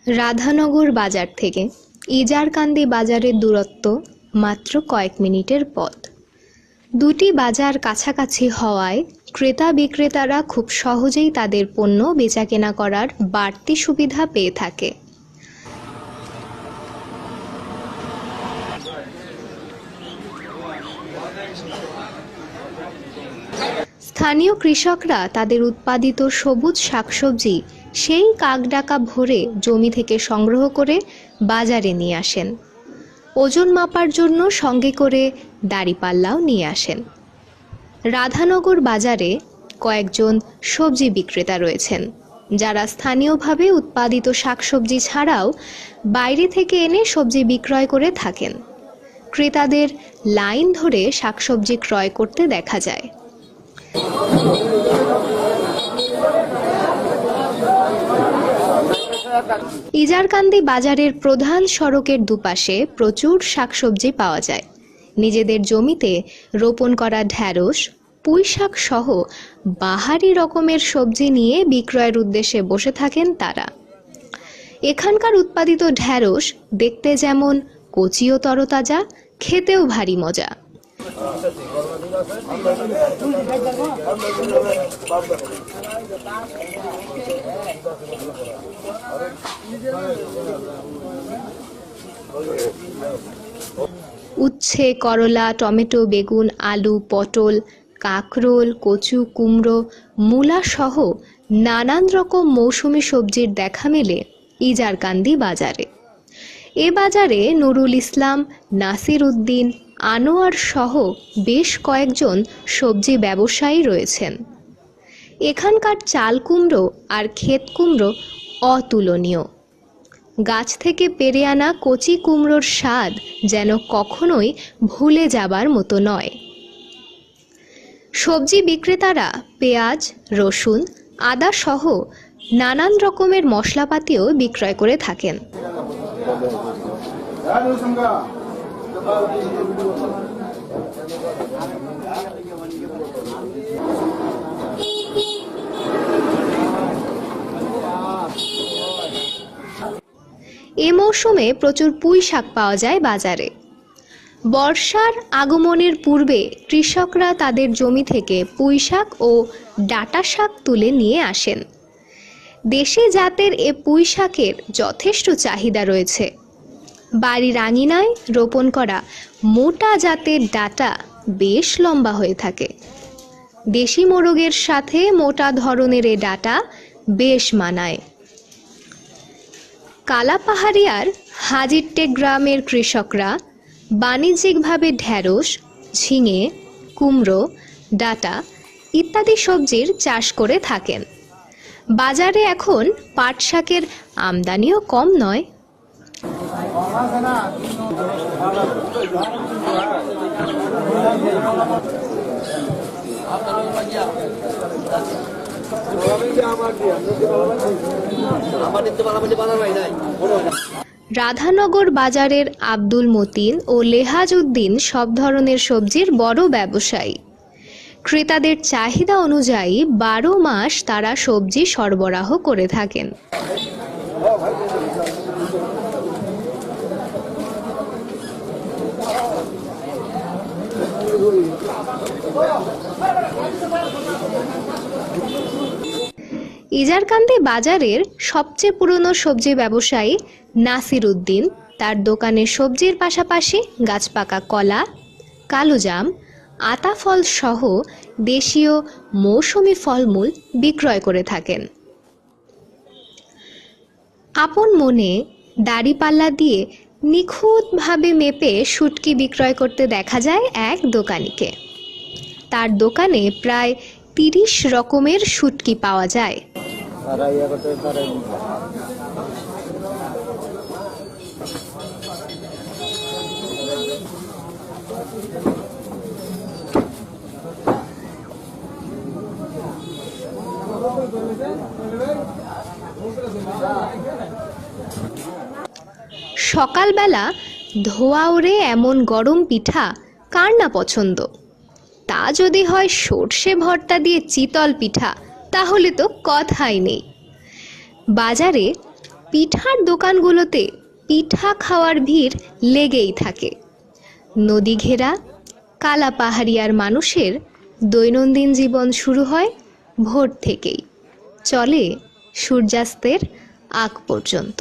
রাধানগর বাজার থেকে ইজারকান্দি বাজারের দূরত্ব মাত্র কয়েক মিনিটের পথ। দুটি বাজার কাছাকাছি হওয়ায় ক্রেতা বিক্রেতারা খুব সহজেই তাদের পণ্য বেচাকেনা করার বাড়তি সুবিধা পেয়ে থাকে। স্থানীয় কৃষকরা তাদের উৎপাদিত সবুজ শাকসবজি সেই কাকডাকা ভরে জমি থেকে সংগ্রহ করে বাজারে নিয়ে আসেন। ওজন মাপার জন্য সঙ্গে করে দাঁড়িপাল্লাও নিয়ে আসেন। রাধানগর বাজারে কয়েকজন সবজি বিক্রেতা রয়েছেন, যারা স্থানীয়ভাবে উৎপাদিত শাকসবজি ছাড়াও বাইরে থেকে এনে সবজি বিক্রয় করে থাকেন। ক্রেতাদের লাইন ধরে শাকসবজি ক্রয় করতে দেখা যায়। ইজারকান্দি বাজারের প্রধান সড়কের দুপাশে প্রচুর শাকসবজি পাওয়া যায়। নিজেদের জমিতে রোপণ করা ঢ্যাঁড়স, পুঁই শাক সহ বাহারি রকমের সবজি নিয়ে বিক্রয়ের উদ্দেশ্যে বসে থাকেন তারা। এখানকার উৎপাদিত ঢ্যাঁড়স দেখতে যেমন কচি ও তরতাজা, খেতেও ভারী মজা। উচ্ছে, করলা, টমেটো, বেগুন, আলু, পটল, কাঁকরোল, কচু, কুমড়ো, মূলা সহ নানান রকম মৌসুমি সবজির দেখা মেলে ইজারকান্দি বাজারে। এ বাজারে নুরুল ইসলাম, নাসির উদ্দিন, আনোয়ার সহ বেশ কয়েকজন সবজি ব্যবসায়ী রয়েছেন। এখানকার চাল কুমড়ো আর ক্ষেত কুমড়ো অতুলনীয়। গাছ থেকে পেরে আনা কচি কুমড়োর স্বাদ যেন কখনোই ভুলে যাবার মতো নয়। সবজি বিক্রেতারা পেঁয়াজ, রসুন, আদা সহ নানান রকমের মশলাপাতিও বিক্রয় করে থাকেন। এ মৌসুমে প্রচুর পুঁই শাক পাওয়া যায় বাজারে। বর্ষার আগমনের পূর্বে কৃষকরা তাদের জমি থেকে পুঁই শাক ও ডাঁটা শাক তুলে নিয়ে আসেন। দেশি জাতের এ পুঁই শাকের যথেষ্ট চাহিদা রয়েছে। বাড়ির আঙিনায় রোপণ করা মোটা জাতের ডাঁটা বেশ লম্বা হয়ে থাকে। দেশি মোরগের সাথে মোটা ধরনের এ ডাঁটা বেশ মানায়। কালাপাহাড়িয়ার হাজিরটেক গ্রামের কৃষকরা বাণিজ্যিকভাবে ঢ্যাঁড়স, ঝিঙে, কুমড়ো, ডাঁটা ইত্যাদি সবজির চাষ করে থাকেন। বাজারে এখন পাট শাকের আমদানিও কম নয়। রাধানগর বাজারের আব্দুল মতিন ও লেহাজ উদ্দিন সব ধরনের সবজির বড় ব্যবসায়ী। ক্রেতাদের চাহিদা অনুযায়ী 12 মাস তারা সবজি সরবরাহ করে থাকেন। ইজারকান্দি বাজারের সবচেয়ে পুরনো সবজি ব্যবসায়ী নাসির উদ্দিন তার দোকানে সবজির পাশাপাশি গাছপাকা কলা, কালোজাম, আতা ফল সহ দেশীয় মৌসুমি ফলমূল বিক্রয় করে থাকেন। আপন মনে দাঁড়িপাল্লা দিয়ে নিখুঁতভাবে মেপে শুটকি বিক্রয় করতে দেখা যায় এক দোকানিকে। তার দোকানে প্রায় 30 রকমের শুটকি পাওয়া যায়। সকালবেলা ধোয়া ওড়ে এমন গরম পিঠা কার না পছন্দ। তা যদি হয় সর্ষে ভর্তা দিয়ে চিতল পিঠা, তাহলে তো কথাই নেই। বাজারে পিঠার দোকানগুলোতে পিঠা খাওয়ার ভিড় লেগেই থাকে। নদী ঘেরা কালা পাহাড়িয়ার মানুষের দৈনন্দিন জীবন শুরু হয় ভোর থেকেই, চলে সূর্যাস্তের আগ পর্যন্ত।